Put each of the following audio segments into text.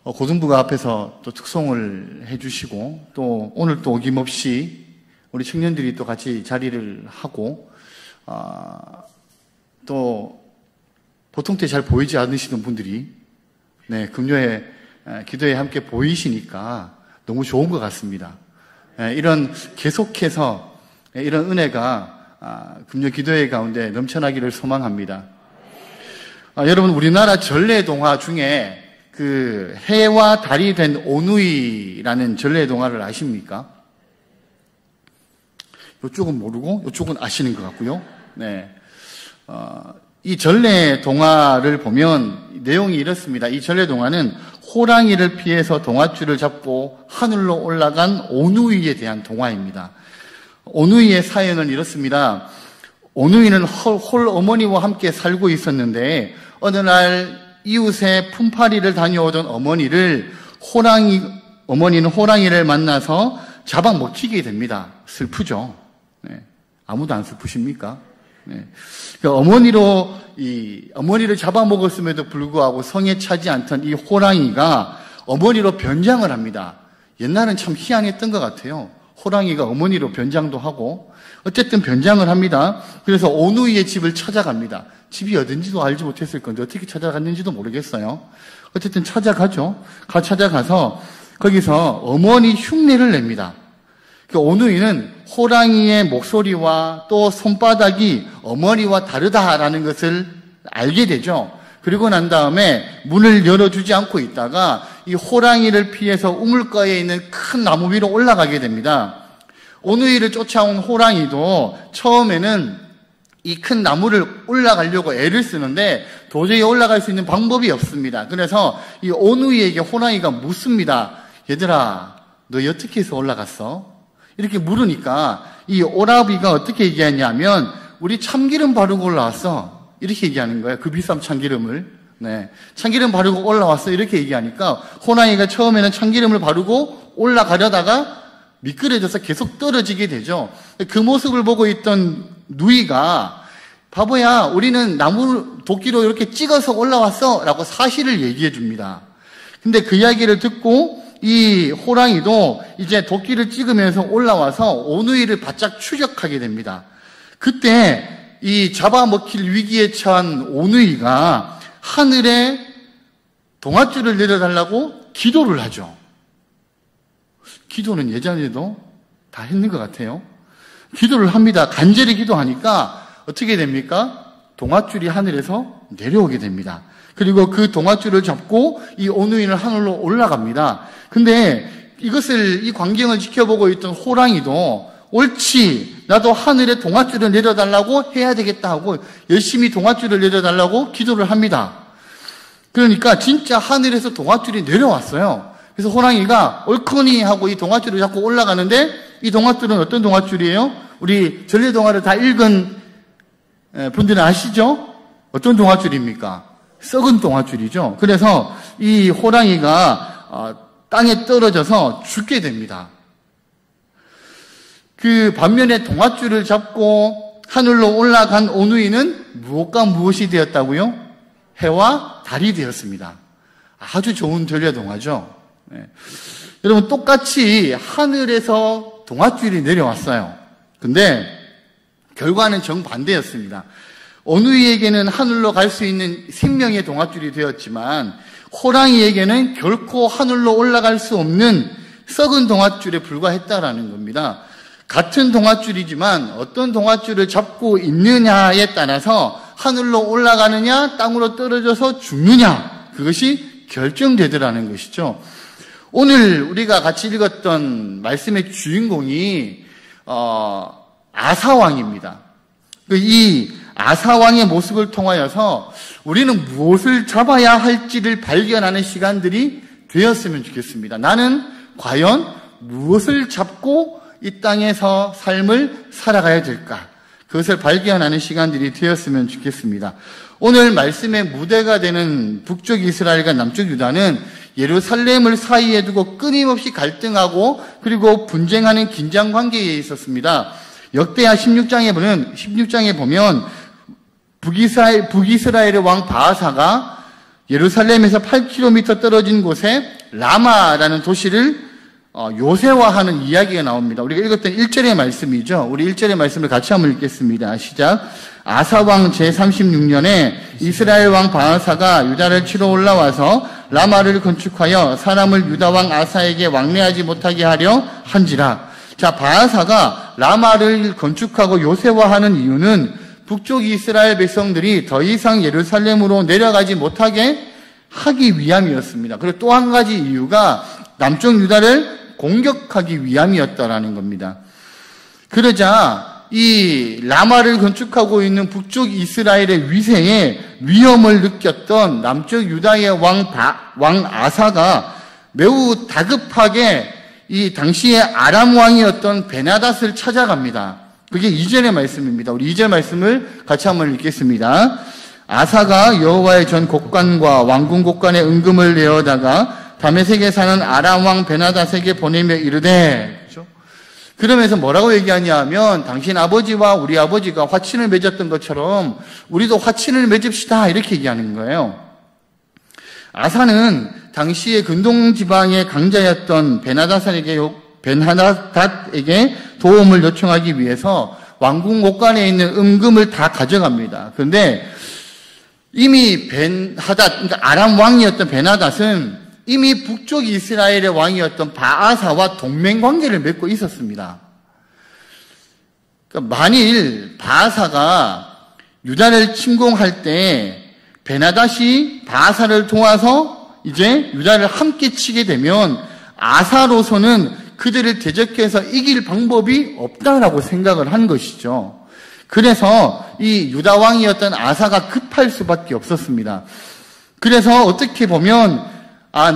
고등부가 앞에서 또 특송을 해주시고 또 오늘 또 어김없이 우리 청년들이 또 같이 자리를 하고 또 보통 때 잘 보이지 않으시는 분들이 금요에 기도에 함께 보이시니까 너무 좋은 것 같습니다. 이런 계속해서 이런 은혜가 금요 기도회 가운데 넘쳐나기를 소망합니다. 여러분, 우리나라 전래 동화 중에 그 해와 달이 된 오누이라는 전래 동화를 아십니까? 이쪽은 모르고 이쪽은 아시는 것 같고요. 이 전래 동화를 보면 내용이 이렇습니다. 이 전래 동화는 호랑이를 피해서 동아줄을 잡고 하늘로 올라간 오누이에 대한 동화입니다. 오누이의 사연은 이렇습니다. 오누이는 홀 어머니와 함께 살고 있었는데 어느 날 이웃에 품팔이를 다녀오던 어머니는 호랑이를 만나서 잡아먹히게 됩니다. 슬프죠. 아무도 안 슬프십니까? 어머니를 잡아먹었음에도 불구하고 성에 차지 않던 이 호랑이가 어머니로 변장을 합니다. 옛날엔 참 희한했던 것 같아요. 호랑이가 어머니로 변장도 하고 어쨌든 변장을 합니다. 그래서 오누이의 집을 찾아갑니다. 집이 어딘지도 알지 못했을 건데 어떻게 찾아갔는지도 모르겠어요. 어쨌든 찾아가죠. 찾아가서 거기서 어머니 흉내를 냅니다. 오누이는 호랑이의 목소리와 또 손바닥이 어머니와 다르다라는 것을 알게 되죠. 그리고 난 다음에 문을 열어주지 않고 있다가 이 호랑이를 피해서 우물가에 있는 큰 나무 위로 올라가게 됩니다. 오누이를 쫓아온 호랑이도 처음에는 이 큰 나무를 올라가려고 애를 쓰는데 도저히 올라갈 수 있는 방법이 없습니다. 그래서 이 오누이에게 호랑이가 묻습니다. 얘들아, 너 어떻게 해서 올라갔어? 이렇게 물으니까 이 오라비가 어떻게 얘기하냐면 우리 참기름 바르고 올라왔어. 이렇게 얘기하는 거예요. 그 비싼 참기름을. 참기름 바르고 올라왔어. 이렇게 얘기하니까 호랑이가 처음에는 참기름을 바르고 올라가려다가 미끄러져서 계속 떨어지게 되죠. 그 모습을 보고 있던 누이가 바보야, 우리는 도끼로 이렇게 찍어서 올라왔어 라고 사실을 얘기해 줍니다. 근데 그 이야기를 듣고 이 호랑이도 이제 도끼를 찍으면서 올라와서 오누이를 바짝 추격하게 됩니다. 그때 이 잡아먹힐 위기에 처한 오누이가 하늘에 동아줄을 내려달라고 기도를 하죠. 기도는 예전에도 다 했는 것 같아요. 기도를 합니다. 간절히 기도하니까 어떻게 됩니까? 동아줄이 하늘에서 내려오게 됩니다. 그리고 그 동아줄을 잡고 이 오누이는 하늘로 올라갑니다. 근데 이 광경을 지켜보고 있던 호랑이도 옳지, 나도 하늘에 동아줄을 내려달라고 해야 되겠다 하고 열심히 동아줄을 내려달라고 기도를 합니다. 그러니까 진짜 하늘에서 동아줄이 내려왔어요. 그래서 호랑이가 옳거니 하고 이 동아줄을 잡고 올라가는데 이 동아줄은 어떤 동아줄이에요? 우리 전래 동화를 다 읽은 분들은 아시죠? 어떤 동아줄입니까? 썩은 동아줄이죠. 그래서 이 호랑이가 땅에 떨어져서 죽게 됩니다. 그 반면에 동아줄을 잡고 하늘로 올라간 오누이는 무엇과 무엇이 되었다고요? 해와 달이 되었습니다. 아주 좋은 전래 동화죠. 여러분, 똑같이 하늘에서 동아줄이 내려왔어요. 근데 결과는 정반대였습니다. 오누이에게는 하늘로 갈 수 있는 생명의 동아줄이 되었지만 호랑이에게는 결코 하늘로 올라갈 수 없는 썩은 동아줄에 불과했다라는 겁니다. 같은 동아줄이지만 어떤 동아줄을 잡고 있느냐에 따라서 하늘로 올라가느냐 땅으로 떨어져서 죽느냐, 그것이 결정되더라는 것이죠. 오늘 우리가 같이 읽었던 말씀의 주인공이 아사왕입니다. 이 아사왕의 모습을 통하여서 우리는 무엇을 잡아야 할지를 발견하는 시간들이 되었으면 좋겠습니다. 나는 과연 무엇을 잡고 이 땅에서 삶을 살아가야 될까? 그것을 발견하는 시간들이 되었으면 좋겠습니다. 오늘 말씀의 무대가 되는 북쪽 이스라엘과 남쪽 유다는 예루살렘을 사이에 두고 끊임없이 갈등하고 그리고 분쟁하는 긴장 관계에 있었습니다. 역대하 16장에 보면 북이스라엘의 왕 바하사가 예루살렘에서 8km 떨어진 곳에 라마라는 도시를 요새화하는 이야기가 나옵니다. 우리가 읽었던 1절의 말씀이죠. 우리 1절의 말씀을 같이 한번 읽겠습니다. 시작. 아사왕 제36년에 이스라엘 왕 바아사가 유다를 치러 올라와서 라마를 건축하여 사람을 유다왕 아사에게 왕래하지 못하게 하려 한지라. 자, 바아사가 라마를 건축하고 요새화하는 이유는 북쪽 이스라엘 백성들이 더 이상 예루살렘으로 내려가지 못하게 하기 위함이었습니다. 그리고 또 한 가지 이유가 남쪽 유다를 공격하기 위함이었다라는 겁니다. 그러자 이 라마를 건축하고 있는 북쪽 이스라엘의 위세에 위험을 느꼈던 남쪽 유다의 왕 아사가 매우 다급하게 이 당시의 아람 왕이었던 베나닷을 찾아갑니다. 그게 2절의 말씀입니다. 우리 2절 말씀을 같이 한번 읽겠습니다. 아사가 여호와의 전 곡관과 왕궁 곡관에 은금을 내어다가 다메섹에 사는 아람 왕 베나닷에게 보내며 이르되, 그렇죠? 그러면서 뭐라고 얘기하냐 하면 당신 아버지와 우리 아버지가 화친을 맺었던 것처럼 우리도 화친을 맺읍시다 이렇게 얘기하는 거예요. 아사는 당시의 근동 지방의 강자였던 베나닷에게 도움을 요청하기 위해서 왕궁 곳간에 있는 은금을 다 가져갑니다. 그런데 이미 그러니까 아람 왕이었던 베나닷은 이미 북쪽 이스라엘의 왕이었던 바아사와 동맹 관계를 맺고 있었습니다. 그러니까 만일 바아사가 유다를 침공할 때 베나닷이 바아사를 도와서 이제 유다를 함께 치게 되면 아사로서는 그들을 대적해서 이길 방법이 없다라고 생각을 한 것이죠. 그래서 이 유다 왕이었던 아사가 급할 수밖에 없었습니다. 그래서 어떻게 보면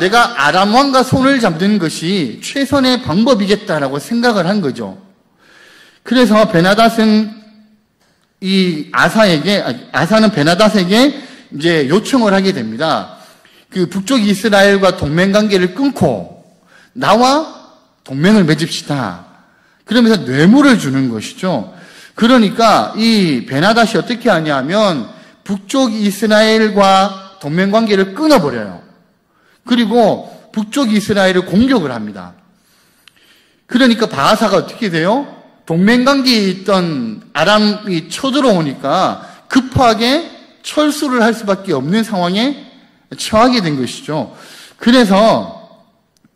내가 아람 왕과 손을 잡는 것이 최선의 방법이겠다라고 생각을 한 거죠. 그래서 베나닷은 아사는 베나닷에게 이제 요청을 하게 됩니다. 그 북쪽 이스라엘과 동맹 관계를 끊고 나와 동맹을 맺읍시다. 그러면서 뇌물을 주는 것이죠. 그러니까 이 베나닷이 어떻게 하냐면 북쪽 이스라엘과 동맹 관계를 끊어버려요. 그리고 북쪽 이스라엘을 공격을 합니다. 그러니까 바아사가 어떻게 돼요? 동맹 관계에 있던 아람이 쳐들어오니까 급하게 철수를 할 수밖에 없는 상황에 처하게 된 것이죠. 그래서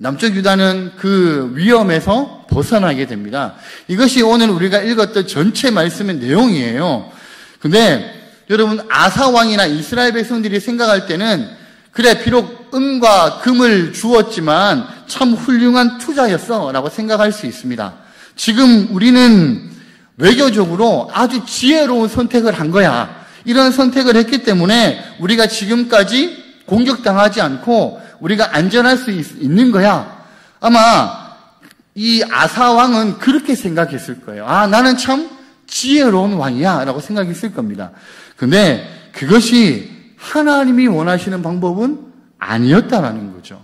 남쪽 유다는 그 위험에서 벗어나게 됩니다. 이것이 오늘 우리가 읽었던 전체 말씀의 내용이에요. 근데 여러분, 아사 왕이나 이스라엘 백성들이 생각할 때는 그래, 비록 은과 금을 주었지만 참 훌륭한 투자였어 라고 생각할 수 있습니다. 지금 우리는 외교적으로 아주 지혜로운 선택을 한 거야. 이런 선택을 했기 때문에 우리가 지금까지 공격당하지 않고 우리가 안전할 수 있는 거야. 아마 이 아사 왕은 그렇게 생각했을 거예요. 나는 참 지혜로운 왕이야 라고 생각했을 겁니다. 근데 그것이 하나님이 원하시는 방법은 아니었다라는 거죠.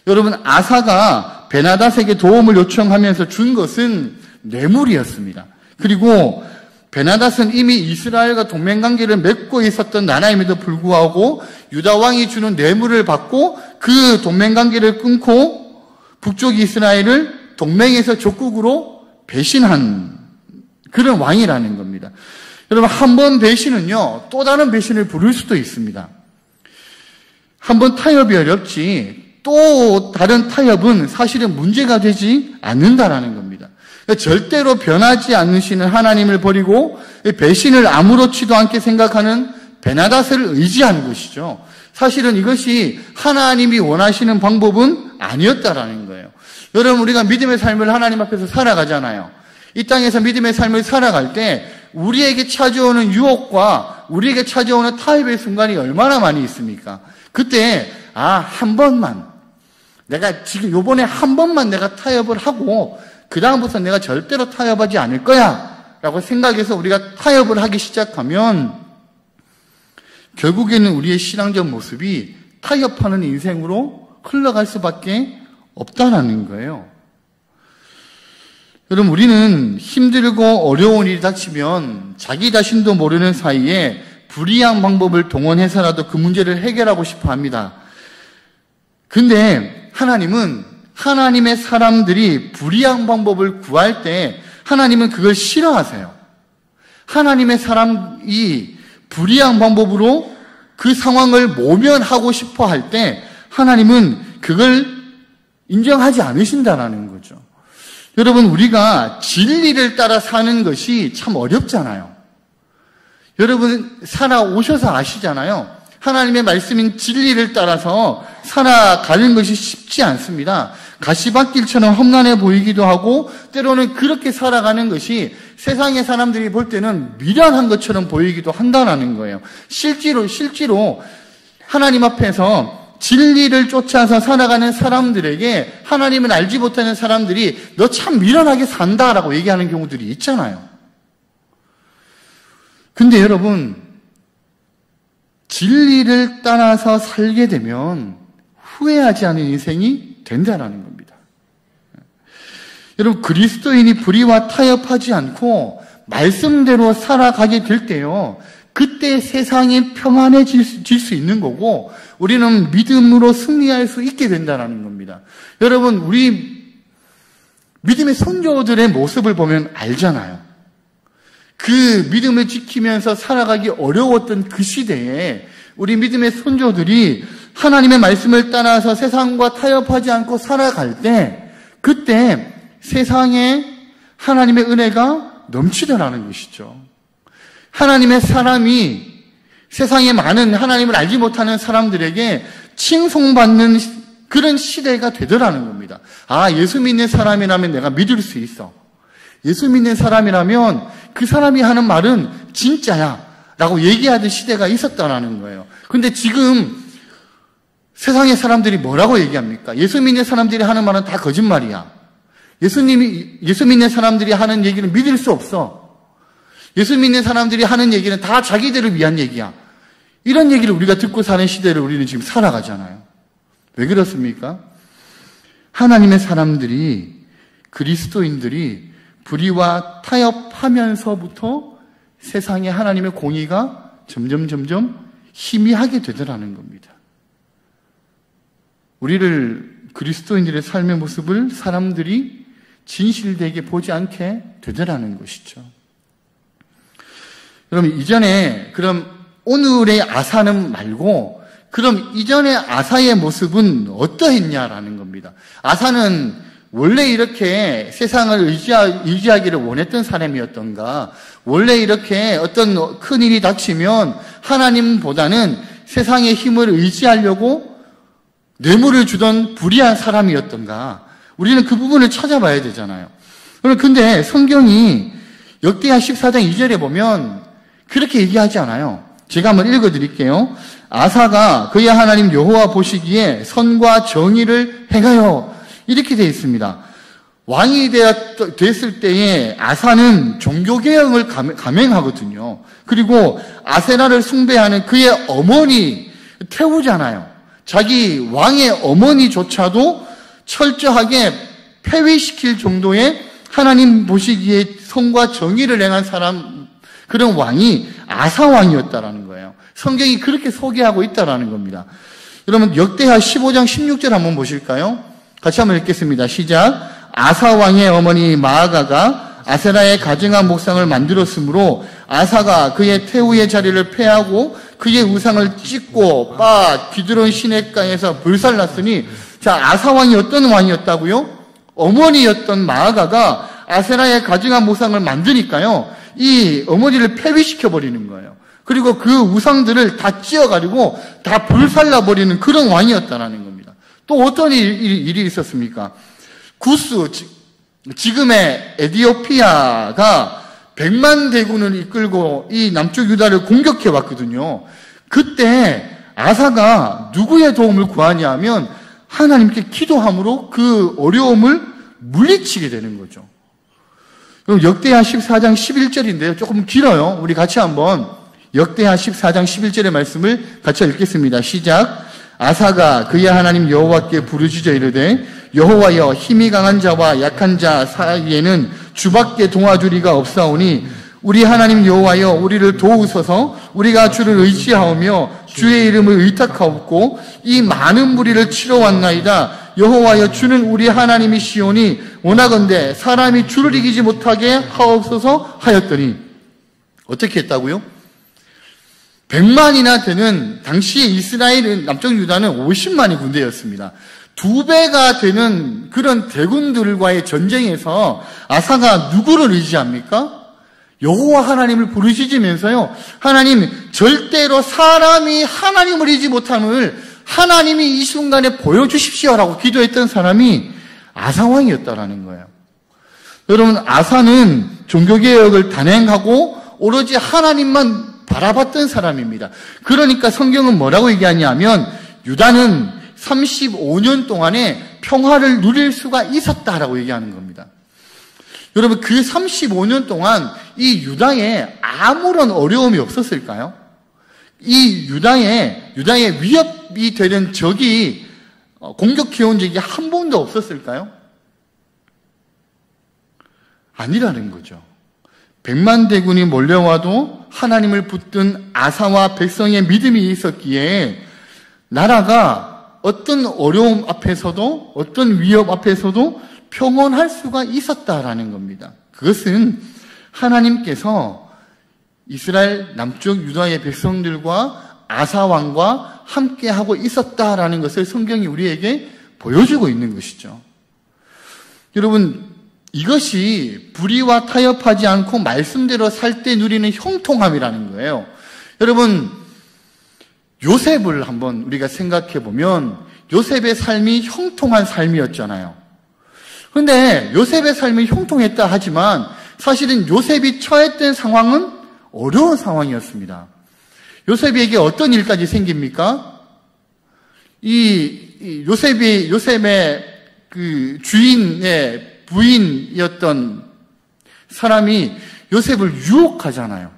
여러분, 아사가 베나닷에게 도움을 요청하면서 준 것은 뇌물이었습니다. 그리고 베나닷은 이미 이스라엘과 동맹관계를 맺고 있었던 나라임에도 불구하고 유다 왕이 주는 뇌물을 받고 그 동맹관계를 끊고 북쪽 이스라엘을 동맹에서 적국으로 배신한 그런 왕이라는 겁니다. 여러분, 한 번 배신은요, 또 다른 배신을 부를 수도 있습니다. 한 번 타협이 어렵지 또 다른 타협은 사실은 문제가 되지 않는다라는 겁니다. 그러니까 절대로 변하지 않으시는 하나님을 버리고 배신을 아무렇지도 않게 생각하는 베나닷을 의지한 것이죠. 사실은 이것이 하나님이 원하시는 방법은 아니었다라는 거예요. 여러분, 우리가 믿음의 삶을 하나님 앞에서 살아가잖아요. 이 땅에서 믿음의 삶을 살아갈 때 우리에게 찾아오는 유혹과 우리에게 찾아오는 타협의 순간이 얼마나 많이 있습니까? 그때 한 번만 내가 지금 요번에 한 번만 내가 타협을 하고 그 다음부터 내가 절대로 타협하지 않을 거야 라고 생각해서 우리가 타협을 하기 시작하면 결국에는 우리의 신앙적 모습이 타협하는 인생으로 흘러갈 수밖에 없다라는 거예요. 여러분, 우리는 힘들고 어려운 일이 닥치면 자기 자신도 모르는 사이에 불이한 방법을 동원해서라도 그 문제를 해결하고 싶어 합니다. 근데 하나님은 하나님의 사람들이 불이한 방법을 구할 때 하나님은 그걸 싫어하세요. 하나님의 사람이 불이한 방법으로 그 상황을 모면하고 싶어 할 때 하나님은 그걸 인정하지 않으신다라는 거죠. 여러분, 우리가 진리를 따라 사는 것이 참 어렵잖아요. 여러분, 살아오셔서 아시잖아요. 하나님의 말씀인 진리를 따라서 살아가는 것이 쉽지 않습니다. 가시밭길처럼 험난해 보이기도 하고 때로는 그렇게 살아가는 것이 세상의 사람들이 볼 때는 미련한 것처럼 보이기도 한다는 거예요. 실제로 하나님 앞에서 진리를 쫓아서 살아가는 사람들에게 하나님을 알지 못하는 사람들이 너 참 미련하게 산다라고 얘기하는 경우들이 있잖아요. 근데 여러분, 진리를 따라서 살게 되면 후회하지 않은 인생이 된다라는 겁니다. 여러분, 그리스도인이 불의와 타협하지 않고 말씀대로 살아가게 될 때요, 그때 세상이 평안해질 수 있는 거고 우리는 믿음으로 승리할 수 있게 된다는 겁니다. 여러분, 우리 믿음의 선조들의 모습을 보면 알잖아요. 그 믿음을 지키면서 살아가기 어려웠던 그 시대에 우리 믿음의 선조들이 하나님의 말씀을 따라서 세상과 타협하지 않고 살아갈 때 그때 세상에 하나님의 은혜가 넘치더라는 것이죠. 하나님의 사람이 세상에 많은 하나님을 알지 못하는 사람들에게 칭송받는 그런 시대가 되더라는 겁니다. 아, 예수 믿는 사람이라면 내가 믿을 수 있어. 예수 믿는 사람이라면 그 사람이 하는 말은 진짜야 라고 얘기하던 시대가 있었다라는 거예요. 근데 지금 세상의 사람들이 뭐라고 얘기합니까? 예수 믿는 사람들이 하는 말은 다 거짓말이야. 예수 믿는 사람들이 하는 얘기는 믿을 수 없어. 예수 믿는 사람들이 하는 얘기는 다 자기들을 위한 얘기야. 이런 얘기를 우리가 듣고 사는 시대를 우리는 지금 살아가잖아요. 왜 그렇습니까? 하나님의 사람들이, 그리스도인들이 불의와 타협하면서부터 세상에 하나님의 공의가 점점 희미하게 되더라는 겁니다. 우리를 그리스도인들의 삶의 모습을 사람들이 진실되게 보지 않게 되더라는 것이죠. 그럼 오늘의 아사는 말고 그럼 이전의 아사의 모습은 어떠했냐라는 겁니다. 아사는 원래 이렇게 세상을 의지하기를 원했던 사람이었던가, 원래 이렇게 어떤 큰일이 닥치면 하나님보다는 세상의 힘을 의지하려고 뇌물을 주던 불의한 사람이었던가, 우리는 그 부분을 찾아봐야 되잖아요. 그런데 성경이 역대하 14장 2절에 보면 그렇게 얘기하지 않아요. 제가 한번 읽어드릴게요. 아사가 그의 하나님 여호와 보시기에 선과 정의를 행하여, 이렇게 되어 있습니다. 왕이 됐을 때에 아사는 종교개혁을 감행하거든요. 그리고 아세라를 숭배하는 그의 어머니 태우잖아요. 자기 왕의 어머니조차도 철저하게 폐위시킬 정도의 하나님 보시기에 선과 정의를 행한 사람, 그런 왕이 아사 왕이었다라는 거예요. 성경이 그렇게 소개하고 있다라는 겁니다. 여러분, 역대하 15장 16절 한번 보실까요? 같이 한번 읽겠습니다. 시작. 아사 왕의 어머니 마아가가 아세라의 가증한 목상을 만들었으므로 아사가 그의 태우의 자리를 폐하고 그의 우상을 찢고 기드론 시냇가에서 불살랐으니, 자, 아사 왕이 어떤 왕이었다고요? 어머니였던 마아가가 아세라의 가증한 목상을 만드니까요, 이 어머니를 폐위시켜버리는 거예요. 그리고 그 우상들을 다 찧어가지고 다 불살라버리는 그런 왕이었다라는 겁니다. 또 어떤 일이 있었습니까? 구스, 지금의 에디오피아가 100만 대군을 이끌고 이 남쪽 유다를 공격해 왔거든요. 그때 아사가 누구의 도움을 구하냐 하면 하나님께 기도함으로 그 어려움을 물리치게 되는 거죠. 그럼 역대하 14장 11절인데요. 조금 길어요. 우리 같이 한번 역대하 14장 11절의 말씀을 같이 읽겠습니다. 시작. 아사가 그의 하나님 여호와께 부르짖어 이르되 여호와여, 힘이 강한 자와 약한 자 사이에는 주밖에 도와주리가 없사오니 우리 하나님 여호와여 우리를 도우소서. 우리가 주를 의지하오며 주의 이름을 의탁하옵고 이 많은 무리를 치러 왔나이다. 여호와여 주는 우리 하나님이시오니 원하건대 사람이 주를 이기지 못하게 하옵소서 하였더니 어떻게 했다고요? 100만이나 되는 당시에 이스라엘은 남쪽 유다는 50만의 군대였습니다. 2배가 되는 그런 대군들과의 전쟁에서 아사가 누구를 의지합니까? 여호와 하나님을 부르짖으면서요. 하나님 절대로 사람이 하나님을 의지 못함을 하나님이 이 순간에 보여주십시오라고 기도했던 사람이 아사 왕이었다라는 거예요. 여러분 아사는 종교개혁을 단행하고 오로지 하나님만 바라봤던 사람입니다. 그러니까 성경은 뭐라고 얘기하냐면 유다는 35년 동안에 평화를 누릴 수가 있었다라고 얘기하는 겁니다. 여러분 그 35년 동안 이 유다에 아무런 어려움이 없었을까요? 이 유다에 위협이 되는 적이 공격해온 적이 한 번도 없었을까요? 아니라는 거죠. 100만 대군이 몰려와도 하나님을 붙든 아사와 백성의 믿음이 있었기에 나라가 어떤 어려움 앞에서도 어떤 위협 앞에서도 평온할 수가 있었다라는 겁니다. 그것은 하나님께서 이스라엘 남쪽 유다의 백성들과 아사 왕과 함께하고 있었다라는 것을 성경이 우리에게 보여주고 있는 것이죠. 여러분 이것이 불의와 타협하지 않고 말씀대로 살 때 누리는 형통함이라는 거예요. 여러분 요셉을 한번 우리가 생각해 보면 요셉의 삶이 형통한 삶이었잖아요. 그런데 요셉의 삶이 형통했다 하지만 사실은 요셉이 처했던 상황은 어려운 상황이었습니다. 요셉에게 어떤 일까지 생깁니까? 요셉의 그 주인의 부인이었던 사람이 요셉을 유혹하잖아요.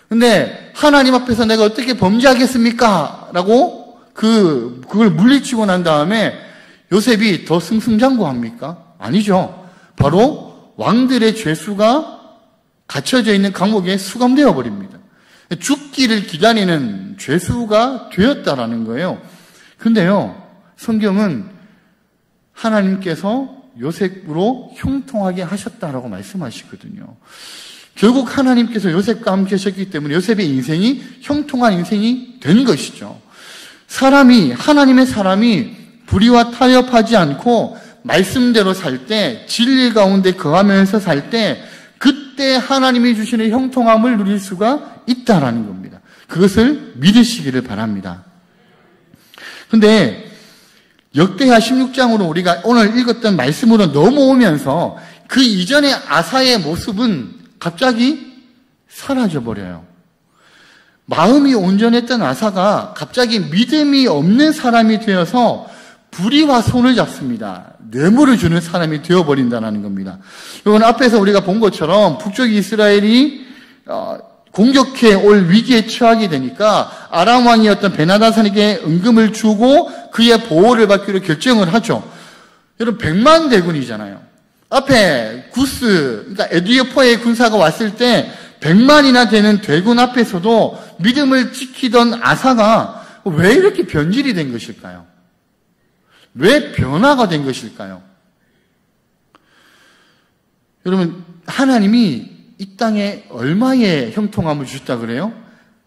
근데 하나님 앞에서 내가 어떻게 범죄하겠습니까? 라고 그걸 물리치고 난 다음에 요셉이 더 승승장구합니까? 아니죠. 바로 왕들의 죄수가 갇혀져 있는 감옥에 수감되어 버립니다. 죽기를 기다리는 죄수가 되었다라는 거예요. 근데요, 성경은 하나님께서 요셉으로 형통하게 하셨다라고 말씀하시거든요. 결국 하나님께서 요셉과 함께 하셨기 때문에 요셉의 인생이 형통한 인생이 된 것이죠. 하나님의 사람이 불의와 타협하지 않고 말씀대로 살 때, 진리 가운데 거하면서 살 때, 그때 하나님이 주시는 형통함을 누릴 수가 있다라는 겁니다. 그것을 믿으시기를 바랍니다. 근데 역대하 16장으로 우리가 오늘 읽었던 말씀으로 넘어오면서 그 이전의 아사의 모습은 갑자기 사라져버려요. 마음이 온전했던 아사가 갑자기 믿음이 없는 사람이 되어서 불의와 손을 잡습니다. 뇌물을 주는 사람이 되어버린다는 겁니다. 이건 앞에서 우리가 본 것처럼 북쪽 이스라엘이 공격해 올 위기에 처하게 되니까 아람 왕이었던 베나다산에게 은금을 주고 그의 보호를 받기로 결정을 하죠. 여러분 100만 대군이잖아요. 앞에 그러니까 에디오포의 군사가 왔을 때 100만이나 되는 대군 앞에서도 믿음을 지키던 아사가 왜 이렇게 변질이 된 것일까요? 왜 변화가 된 것일까요? 여러분 하나님이 이 땅에 얼마의 형통함을 주셨다 그래요?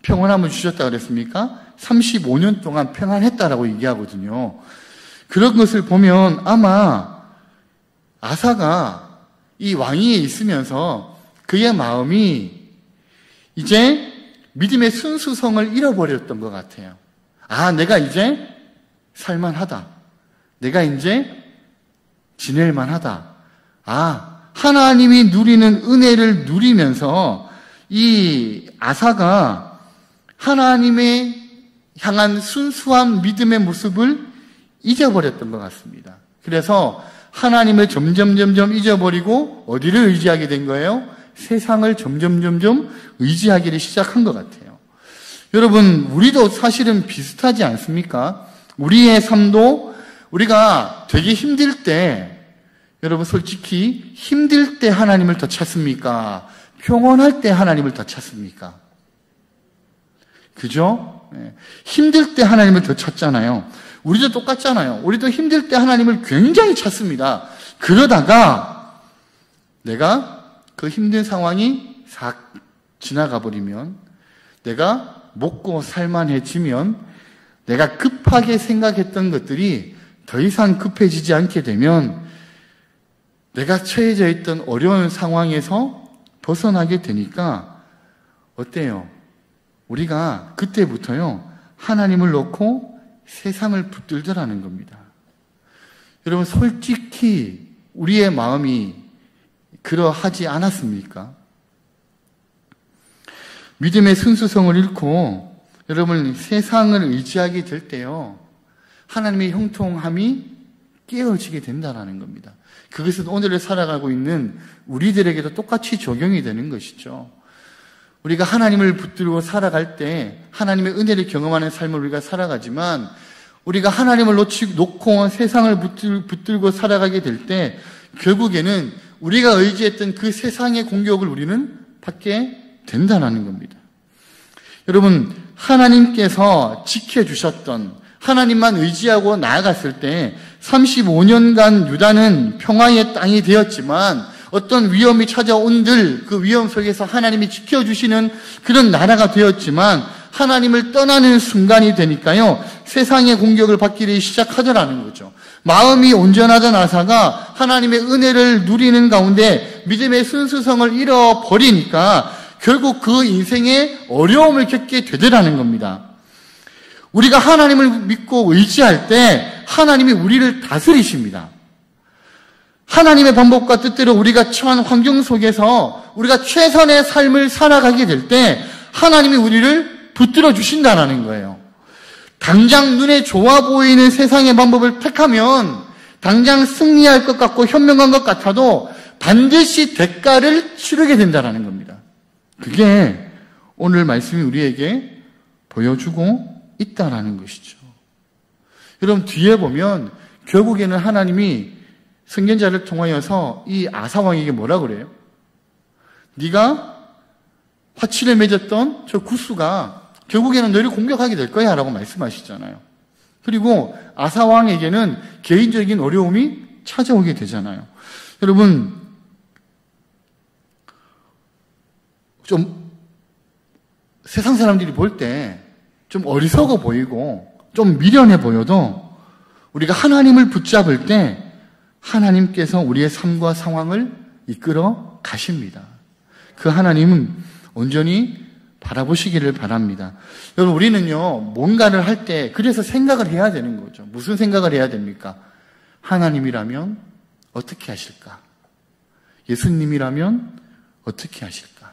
평안함을 주셨다 그랬습니까? 35년 동안 평안했다라고 얘기하거든요. 그런 것을 보면 아마 아사가 이 왕위에 있으면서 그의 마음이 이제 믿음의 순수성을 잃어버렸던 것 같아요. 내가 이제 살만하다. 내가 이제 지낼만하다. 하나님이 누리는 은혜를 누리면서 이 아사가 하나님의 향한 순수한 믿음의 모습을 잊어버렸던 것 같습니다. 그래서 하나님을 점점 잊어버리고 어디를 의지하게 된 거예요? 세상을 점점 의지하기를 시작한 것 같아요. 여러분, 우리도 사실은 비슷하지 않습니까? 우리의 삶도 우리가 되게 힘들 때, 여러분 솔직히 힘들 때 하나님을 더 찾습니까? 평온할 때 하나님을 더 찾습니까? 그죠? 힘들 때 하나님을 더 찾잖아요. 우리도 똑같잖아요. 우리도 힘들 때 하나님을 굉장히 찾습니다. 그러다가 내가 그 힘든 상황이 싹 지나가 버리면, 내가 먹고 살만해지면, 내가 급하게 생각했던 것들이 더 이상 급해지지 않게 되면 내가 처해져 있던 어려운 상황에서 벗어나게 되니까 어때요? 우리가 그때부터요, 하나님을 놓고 세상을 붙들더라는 겁니다. 여러분, 솔직히 우리의 마음이 그러하지 않았습니까? 믿음의 순수성을 잃고 여러분 세상을 의지하게 될 때요, 하나님의 형통함이 깨어지게 된다는 겁니다. 그것은 오늘을 살아가고 있는 우리들에게도 똑같이 적용이 되는 것이죠. 우리가 하나님을 붙들고 살아갈 때 하나님의 은혜를 경험하는 삶을 우리가 살아가지만, 우리가 하나님을 놓고 세상을 붙들고 살아가게 될 때 결국에는 우리가 의지했던 그 세상의 공격을 우리는 받게 된다는 겁니다. 여러분, 하나님께서 지켜주셨던, 하나님만 의지하고 나아갔을 때 35년간 유다는 평화의 땅이 되었지만, 어떤 위험이 찾아온들 그 위험 속에서 하나님이 지켜주시는 그런 나라가 되었지만, 하나님을 떠나는 순간이 되니까요, 세상의 공격을 받기 시작하더라는 거죠. 마음이 온전하던 아사가 하나님의 은혜를 누리는 가운데 믿음의 순수성을 잃어버리니까 결국 그 인생에 어려움을 겪게 되더라는 겁니다. 우리가 하나님을 믿고 의지할 때 하나님이 우리를 다스리십니다. 하나님의 방법과 뜻대로 우리가 처한 환경 속에서 우리가 최선의 삶을 살아가게 될 때 하나님이 우리를 붙들어 주신다는 거예요. 당장 눈에 좋아 보이는 세상의 방법을 택하면 당장 승리할 것 같고 현명한 것 같아도 반드시 대가를 치르게 된다는 겁니다. 그게 오늘 말씀이 우리에게 보여주고 있다라는 것이죠. 여러분, 뒤에 보면 결국에는 하나님이 선견자를 통하여서 이 아사왕에게 뭐라 그래요? 네가 화치를 맺었던 저 구스가 결국에는 너를 공격하게 될 거야 라고 말씀하시잖아요. 그리고 아사왕에게는 개인적인 어려움이 찾아오게 되잖아요. 여러분, 좀 세상 사람들이 볼 때 좀 어리석어 보이고 좀 미련해 보여도 우리가 하나님을 붙잡을 때 하나님께서 우리의 삶과 상황을 이끌어 가십니다. 그 하나님은 온전히 바라보시기를 바랍니다. 여러분, 우리는요, 뭔가를 할 때 그래서 생각을 해야 되는 거죠. 무슨 생각을 해야 됩니까? 하나님이라면 어떻게 하실까? 예수님이라면 어떻게 하실까?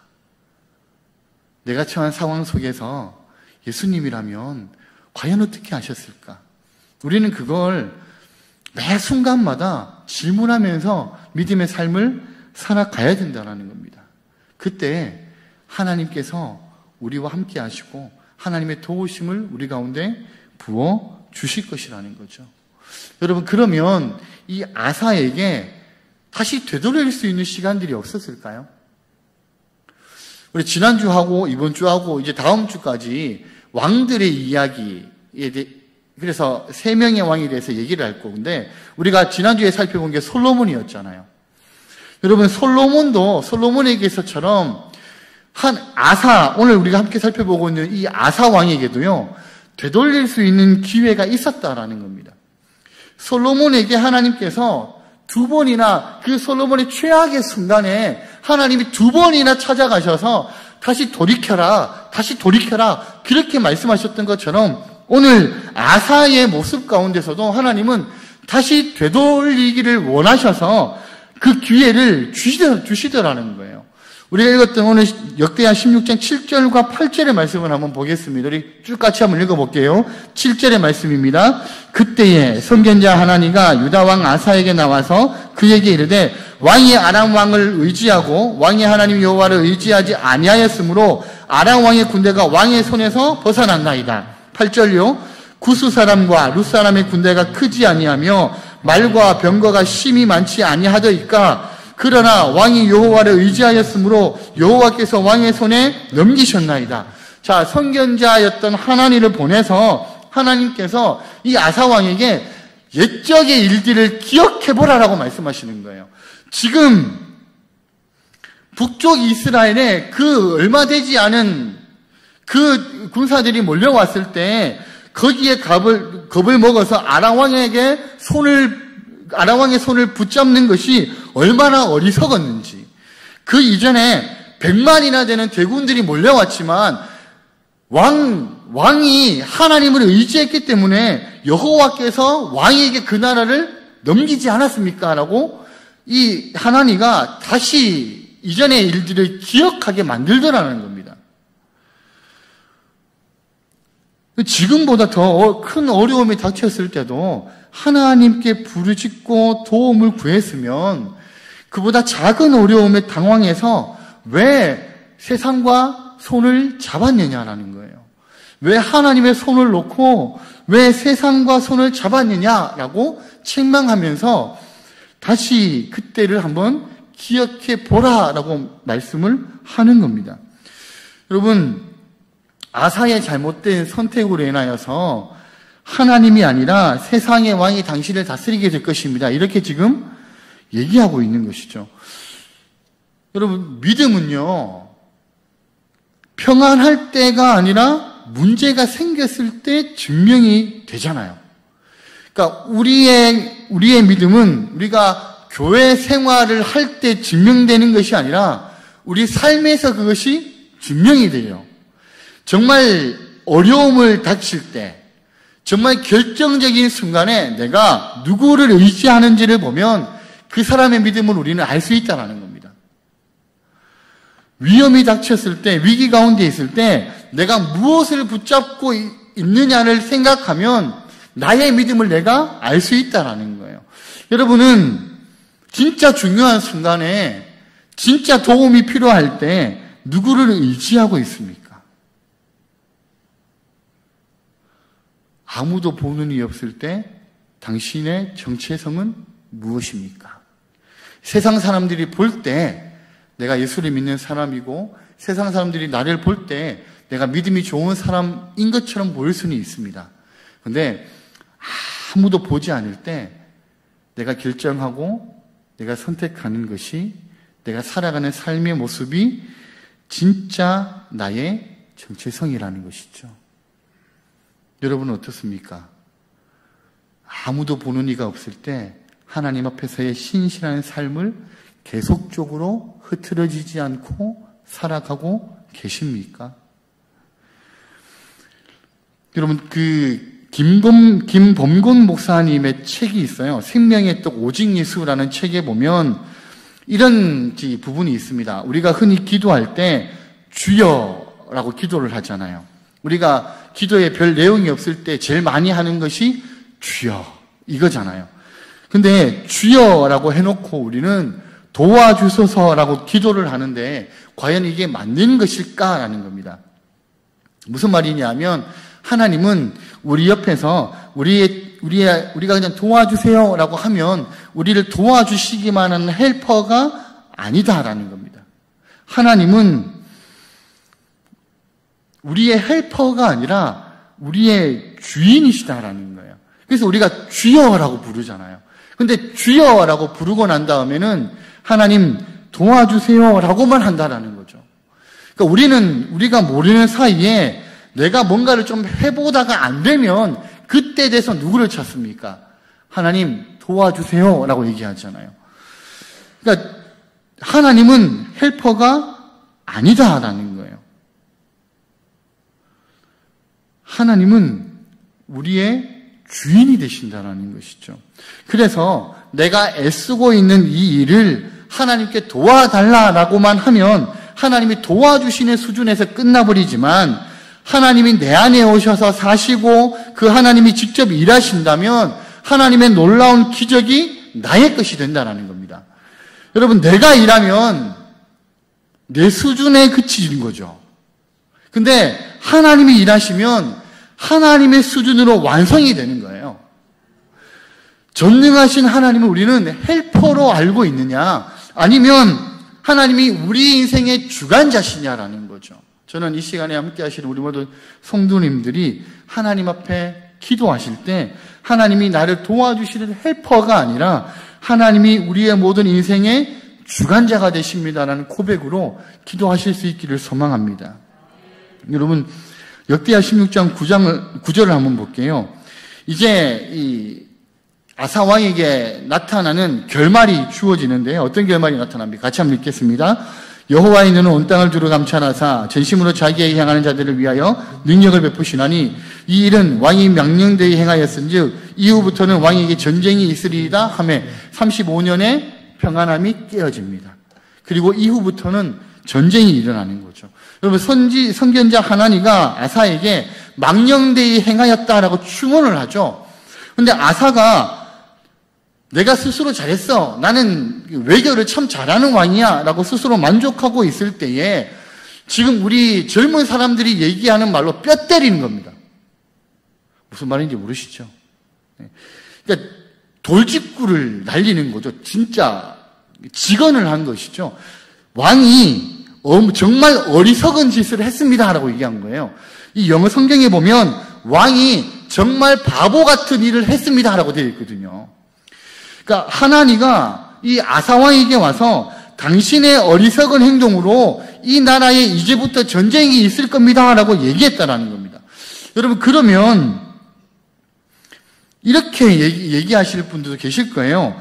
내가 처한 상황 속에서 예수님이라면 과연 어떻게 하셨을까? 우리는 그걸 매 순간마다 질문하면서 믿음의 삶을 살아가야 된다는 겁니다. 그때 하나님께서 우리와 함께 하시고 하나님의 도우심을 우리 가운데 부어 주실 것이라는 거죠. 여러분, 그러면 이 아사에게 다시 되돌릴 수 있는 시간들이 없었을까요? 우리 지난주하고 이번 주하고 이제 다음 주까지 왕들의 이야기에 대해, 그래서 3명의 왕에 대해서 얘기를 할 건데, 우리가 지난주에 살펴본 게 솔로몬이었잖아요. 여러분, 솔로몬에게서처럼 한 아사, 오늘 우리가 함께 살펴보고 있는 이 아사 왕에게도요, 되돌릴 수 있는 기회가 있었다라는 겁니다. 솔로몬에게 하나님께서 2번이나 그 솔로몬의 최악의 순간에 하나님이 2번이나 찾아가셔서 다시 돌이켜라 그렇게 말씀하셨던 것처럼 오늘 아사의 모습 가운데서도 하나님은 다시 되돌리기를 원하셔서 그 기회를 주시더라는 거예요. 우리가 읽었던 오늘 역대하 16장 7절과 8절의 말씀을 한번 보겠습니다. 우리 쭉 같이 한번 읽어볼게요. 7절의 말씀입니다. 그때에 선견자 하나니가 유다왕 아사에게 나와서 그에게 이르되 왕이 아람 왕을 의지하고 왕의 하나님 여호와를 의지하지 아니하였으므로 아람 왕의 군대가 왕의 손에서 벗어났나이다. 8절요. 구스 사람과 룻 사람의 군대가 크지 아니하며 말과 병거가 심히 많지 아니하더이까 그러나 왕이 여호와를 의지하였으므로 여호와께서 왕의 손에 넘기셨나이다. 자, 선견자였던 하나니를 보내서 하나님께서 이 아사 왕에게 옛적의 일들을 기억해보라라고 말씀하시는 거예요. 지금 북쪽 이스라엘에 그 얼마 되지 않은 그 군사들이 몰려왔을 때 거기에 겁을 먹어서 아람왕의 손을 붙잡는 것이 얼마나 어리석었는지, 그 이전에 100만이나 되는 대군들이 몰려왔지만 왕이 하나님을 의지했기 때문에 여호와께서 왕에게 그 나라를 넘기지 않았습니까? 라고 이 하나니가 다시 이전의 일들을 기억하게 만들더라는 겁니다. 지금보다 더 큰 어려움이 닥쳤을 때도 하나님께 부르짖고 도움을 구했으면 그보다 작은 어려움에 당황해서 왜 세상과 손을 잡았느냐라는 거예요. 왜 하나님의 손을 놓고 왜 세상과 손을 잡았느냐라고 책망하면서 다시 그때를 한번 기억해 보라라고 말씀을 하는 겁니다. 여러분, 아사의 잘못된 선택으로 인하여서 하나님이 아니라 세상의 왕이 당신을 다스리게 될 것입니다. 이렇게 지금 얘기하고 있는 것이죠. 여러분, 믿음은요, 평안할 때가 아니라 문제가 생겼을 때 증명이 되잖아요. 그러니까 우리의 믿음은 우리가 교회 생활을 할 때 증명되는 것이 아니라 우리 삶에서 그것이 증명이 돼요. 정말 어려움을 닥칠 때, 정말 결정적인 순간에 내가 누구를 의지하는지를 보면 그 사람의 믿음을 우리는 알 수 있다는 겁니다. 위험이 닥쳤을 때, 위기 가운데 있을 때 내가 무엇을 붙잡고 있느냐를 생각하면 나의 믿음을 내가 알 수 있다는 거예요. 여러분은 진짜 중요한 순간에 진짜 도움이 필요할 때 누구를 의지하고 있습니까? 아무도 보는 이 없을 때 당신의 정체성은 무엇입니까? 세상 사람들이 볼 때 내가 예수를 믿는 사람이고 세상 사람들이 나를 볼 때 내가 믿음이 좋은 사람인 것처럼 보일 수는 있습니다. 그런데 아무도 보지 않을 때 내가 결정하고 내가 선택하는 것이, 내가 살아가는 삶의 모습이 진짜 나의 정체성이라는 것이죠. 여러분은 어떻습니까? 아무도 보는 이가 없을 때 하나님 앞에서의 신실한 삶을 계속적으로 흐트러지지 않고 살아가고 계십니까? 여러분, 김범곤 목사님의 책이 있어요. 생명의 떡 오직 예수라는 책에 보면 이런 부분이 있습니다. 우리가 흔히 기도할 때 주여라고 기도를 하잖아요. 우리가 기도에 별 내용이 없을 때 제일 많이 하는 것이 주여 이거잖아요. 근데 주여라고 해놓고 우리는 도와주소서라고 기도를 하는데 과연 이게 맞는 것일까라는 겁니다. 무슨 말이냐면 하나님은 우리 옆에서 우리가 그냥 도와주세요라고 하면 우리를 도와주시기만 하는 헬퍼가 아니다라는 겁니다. 하나님은 우리의 헬퍼가 아니라 우리의 주인이시다라는 거예요. 그래서 우리가 주여라고 부르잖아요. 근데 주여라고 부르고 난 다음에는 하나님 도와주세요라고만 한다라는 거죠. 그러니까 우리가 모르는 사이에 내가 뭔가를 좀 해보다가 안 되면 그때 돼서 누구를 찾습니까? 하나님 도와주세요라고 얘기하잖아요. 그러니까 하나님은 헬퍼가 아니다라는 거예요. 하나님은 우리의 주인이 되신다라는 것이죠. 그래서 내가 애쓰고 있는 이 일을 하나님께 도와달라라고만 하면 하나님이 도와주시는 수준에서 끝나버리지만 하나님이 내 안에 오셔서 사시고 그 하나님이 직접 일하신다면 하나님의 놀라운 기적이 나의 것이 된다는 겁니다. 여러분, 내가 일하면 내 수준에 그치는 거죠. 근데 하나님이 일하시면 하나님의 수준으로 완성이 되는 거예요. 전능하신 하나님을 우리는 헬퍼로 알고 있느냐, 아니면 하나님이 우리 인생의 주관자시냐라는 거죠. 저는 이 시간에 함께 하시는 우리 모든 성도님들이 하나님 앞에 기도하실 때 하나님이 나를 도와주시는 헬퍼가 아니라 하나님이 우리의 모든 인생의 주관자가 되십니다라는 고백으로 기도하실 수 있기를 소망합니다. 여러분, 역대하 16장 9절을 한번 볼게요. 이제 이 아사 왕에게 나타나는 결말이 주어지는데 어떤 결말이 나타납니까? 같이 한번 읽겠습니다. 여호와의 눈은 온 땅을 두루 감찰하사 전심으로 자기에게 향하는 자들을 위하여 능력을 베푸시나니 이 일은 왕이 명령되이 행하였은즉 이후부터는 왕에게 전쟁이 있으리이다 하며 35년의 평안함이 깨어집니다. 그리고 이후부터는 전쟁이 일어나는 거죠. 여러분, 선견자 하나니가 아사에게 망령되이 행하였다라고 충언을 하죠. 그런데 아사가 내가 스스로 잘했어, 나는 외교를 참 잘하는 왕이야 라고 스스로 만족하고 있을 때에 지금 우리 젊은 사람들이 얘기하는 말로 뼈 때리는 겁니다. 무슨 말인지 모르시죠? 그러니까 돌직구를 날리는 거죠. 진짜 직언을 한 것이죠. 왕이 정말 어리석은 짓을 했습니다 라고 얘기한 거예요. 이 영어 성경에 보면 왕이 정말 바보 같은 일을 했습니다 라고 되어 있거든요. 그러니까 하나니가 이 아사왕에게 와서 당신의 어리석은 행동으로 이 나라에 이제부터 전쟁이 있을 겁니다 라고 얘기했다라는 겁니다. 여러분, 그러면 이렇게 얘기하실 분들도 계실 거예요.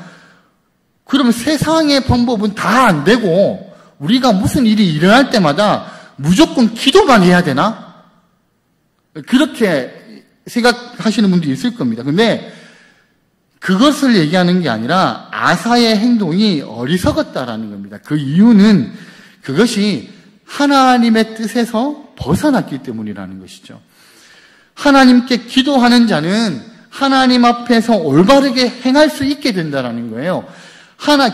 그러면 세상의 방법은 다 안 되고 우리가 무슨 일이 일어날 때마다 무조건 기도만 해야 되나? 그렇게 생각하시는 분도 있을 겁니다. 근데 그것을 얘기하는 게 아니라 아사의 행동이 어리석었다라는 겁니다. 그 이유는 그것이 하나님의 뜻에서 벗어났기 때문이라는 것이죠. 하나님께 기도하는 자는 하나님 앞에서 올바르게 행할 수 있게 된다는 거예요.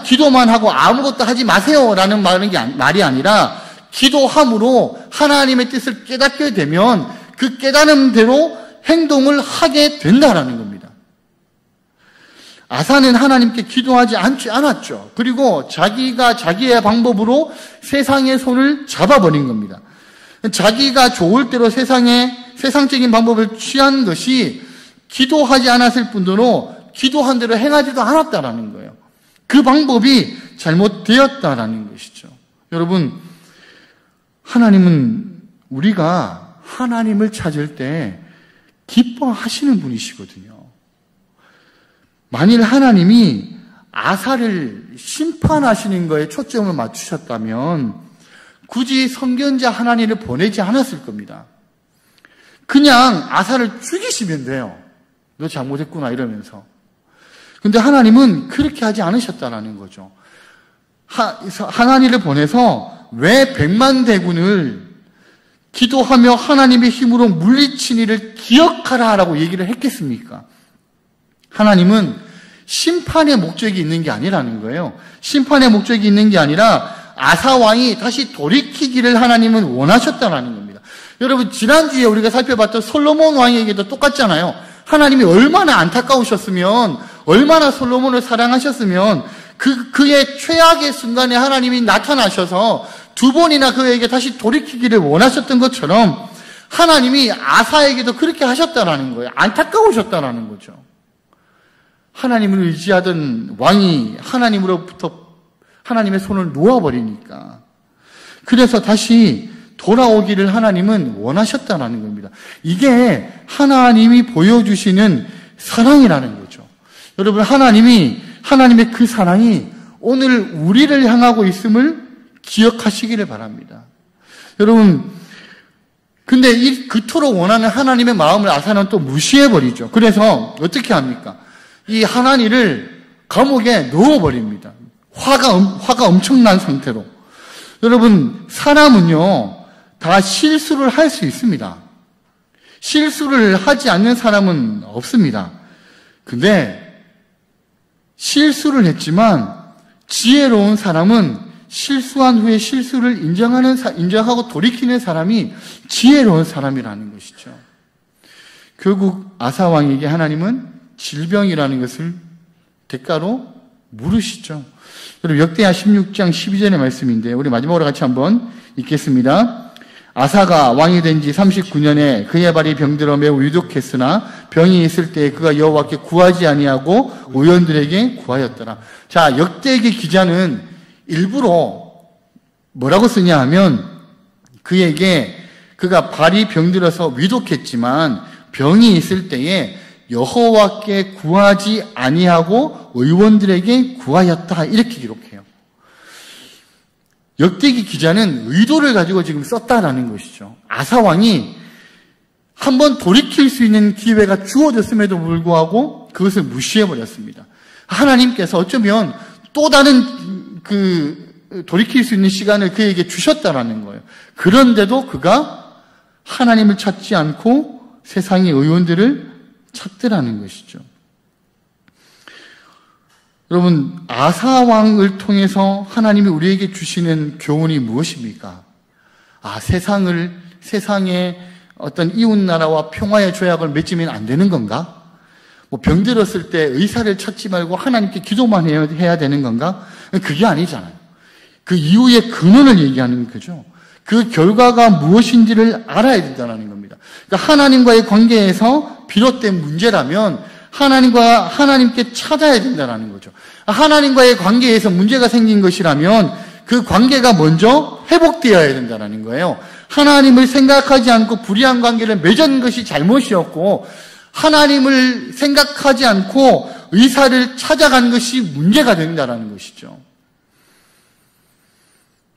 기도만 하고 아무것도 하지 마세요라는 말이 아니라 기도함으로 하나님의 뜻을 깨닫게 되면 그 깨달음대로 행동을 하게 된다라는 겁니다. 아사는 하나님께 기도하지 않았죠. 그리고 자기가 자기의 방법으로 세상의 손을 잡아버린 겁니다. 자기가 좋을 대로 세상적인 방법을 취한 것이 기도하지 않았을 뿐더러 기도한 대로 행하지도 않았다라는 거예요. 그 방법이 잘못되었다라는 것이죠. 여러분, 하나님은 우리가 하나님을 찾을 때 기뻐하시는 분이시거든요. 만일 하나님이 아사를 심판하시는 거에 초점을 맞추셨다면 굳이 선견자 하나님을 보내지 않았을 겁니다. 그냥 아사를 죽이시면 돼요. 너 잘못했구나 이러면서. 근데 하나님은 그렇게 하지 않으셨다는 거죠. 하나님을 보내서 왜 100만 대군을 기도하며 하나님의 힘으로 물리친 이를 기억하라라고 얘기를 했겠습니까? 하나님은 심판의 목적이 있는 게 아니라는 거예요. 심판의 목적이 있는 게 아니라 아사 왕이 다시 돌이키기를 하나님은 원하셨다는 겁니다. 여러분, 지난주에 우리가 살펴봤던 솔로몬 왕에게도 똑같잖아요. 하나님이 얼마나 안타까우셨으면, 얼마나 솔로몬을 사랑하셨으면 그의 최악의 순간에 하나님이 나타나셔서 2번이나 그에게 다시 돌이키기를 원하셨던 것처럼 하나님이 아사에게도 그렇게 하셨다라는 거예요. 안타까우셨다라는 거죠. 하나님을 의지하던 왕이 하나님으로부터 하나님의 손을 놓아버리니까. 그래서 다시 돌아오기를 하나님은 원하셨다는 겁니다. 이게 하나님이 보여주시는 사랑이라는 거죠. 여러분, 하나님의 그 사랑이 오늘 우리를 향하고 있음을 기억하시기를 바랍니다. 여러분, 근데 그토록 원하는 하나님의 마음을 아사는 또 무시해버리죠. 그래서 어떻게 합니까? 이 하나니를 감옥에 넣어버립니다. 화가 엄청난 상태로. 여러분, 사람은요, 다 실수를 할 수 있습니다. 실수를 하지 않는 사람은 없습니다. 근데 실수를 했지만 지혜로운 사람은 실수한 후에 실수를 인정하고 돌이키는 사람이 지혜로운 사람이라는 것이죠. 결국 아사 왕에게 하나님은 질병이라는 것을 대가로 물으시죠. 여러분 역대하 16장 12절의 말씀인데 우리 마지막으로 같이 한번 읽겠습니다. 아사가 왕이 된 지 39년에 그의 발이 병들어 매우 위독했으나 병이 있을 때 그가 여호와께 구하지 아니하고 의원들에게 구하였더라. 자, 역대기 기자는 일부러 뭐라고 쓰냐 하면 그에게 그가 발이 병들어서 위독했지만 병이 있을 때에 여호와께 구하지 아니하고 의원들에게 구하였다 이렇게 기록해요. 역대기 기자는 의도를 가지고 지금 썼다라는 것이죠. 아사 왕이 한번 돌이킬 수 있는 기회가 주어졌음에도 불구하고 그것을 무시해버렸습니다. 하나님께서 어쩌면 또 다른 돌이킬 수 있는 시간을 그에게 주셨다라는 거예요. 그런데도 그가 하나님을 찾지 않고 세상의 의원들을 찾더라는 것이죠. 여러분, 아사 왕을 통해서 하나님이 우리에게 주시는 교훈이 무엇입니까? 세상에 어떤 이웃나라와 평화의 조약을 맺으면 안 되는 건가? 병들었을 때 의사를 찾지 말고 하나님께 기도만 해야 되는 건가? 그게 아니잖아요. 그 이후의 근원을 얘기하는 거죠. 그 결과가 무엇인지를 알아야 된다는 겁니다. 그러니까 하나님과의 관계에서 비롯된 문제라면 하나님께 찾아야 된다는 거죠. 하나님과의 관계에서 문제가 생긴 것이라면 그 관계가 먼저 회복되어야 된다는 거예요. 하나님을 생각하지 않고 불의한 관계를 맺은 것이 잘못이었고 하나님을 생각하지 않고 의사를 찾아간 것이 문제가 된다는 것이죠.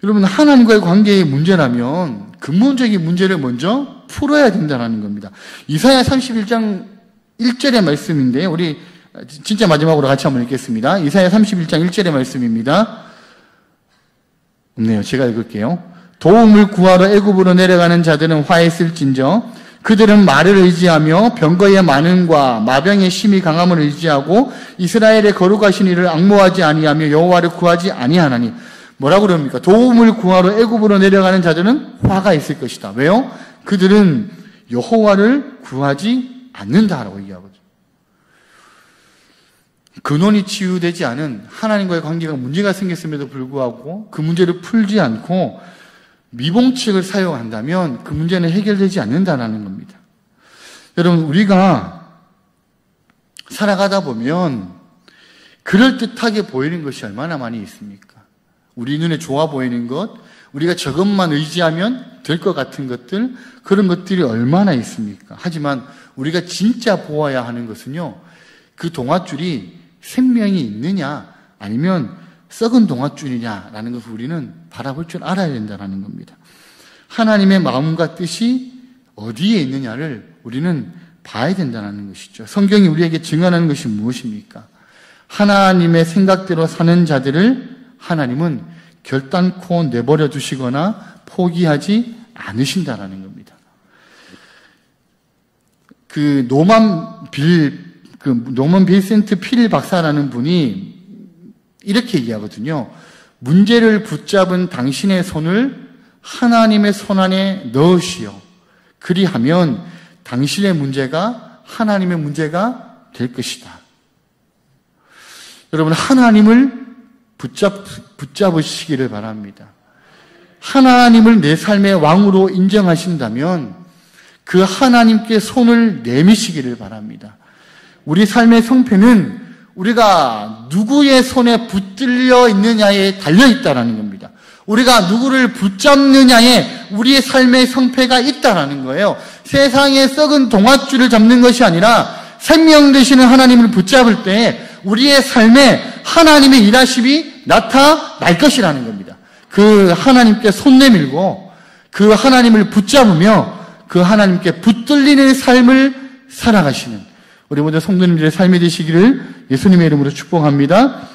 여러분, 하나님과의 관계의 문제라면 근본적인 문제를 먼저 풀어야 된다는 겁니다. 이사야 31장 1절의 말씀인데 우리 진짜 마지막으로 같이 한번 읽겠습니다. 이사야 31장 1절의 말씀입니다. 없네요. 제가 읽을게요. 도움을 구하러 애굽으로 내려가는 자들은 화했을진저 그들은 말을 의지하며 병거의 많음과 마병의 심히 강함을 의지하고 이스라엘의 거룩하신 이를 앙모하지 아니하며 여호와를 구하지 아니하나니. 뭐라고 그럽니까? 도움을 구하러 애굽으로 내려가는 자들은 화가 있을 것이다. 왜요? 그들은 여호와를 구하지 않는다라고 얘기하거든요. 근원이 치유되지 않은 하나님과의 관계가 문제가 생겼음에도 불구하고 그 문제를 풀지 않고 미봉책을 사용한다면 그 문제는 해결되지 않는다는 겁니다. 여러분, 우리가 살아가다 보면 그럴듯하게 보이는 것이 얼마나 많이 있습니까? 우리 눈에 좋아 보이는 것, 우리가 저것만 의지하면 될 것 같은 것들, 그런 것들이 얼마나 있습니까? 하지만 우리가 진짜 보아야 하는 것은요, 그 동아줄이 생명이 있느냐 아니면 썩은 동아줄이냐라는 것을 우리는 바라볼 줄 알아야 된다는 겁니다. 하나님의 마음과 뜻이 어디에 있느냐를 우리는 봐야 된다는 것이죠. 성경이 우리에게 증언하는 것이 무엇입니까? 하나님의 생각대로 사는 자들을 하나님은 결단코 내버려 두시거나 포기하지 않으신다라는 겁니다. 노먼 빌센트 필 박사라는 분이 이렇게 얘기하거든요. 문제를 붙잡은 당신의 손을 하나님의 손 안에 넣으시오. 그리하면 당신의 문제가 하나님의 문제가 될 것이다. 여러분, 하나님을 붙잡으시기를 바랍니다. 하나님을 내 삶의 왕으로 인정하신다면 그 하나님께 손을 내미시기를 바랍니다. 우리 삶의 성패는 우리가 누구의 손에 붙들려 있느냐에 달려있다는 겁니다. 우리가 누구를 붙잡느냐에 우리의 삶의 성패가 있다는 거예요. 세상의 썩은 동아줄을 잡는 것이 아니라 생명 되시는 하나님을 붙잡을 때 우리의 삶에 하나님의 일하심이 나타날 것이라는 겁니다. 그 하나님께 손 내밀고 그 하나님을 붙잡으며 그 하나님께 붙들리는 삶을 살아가시는 우리 모두 성도님들의 삶이 되시기를 예수님의 이름으로 축복합니다.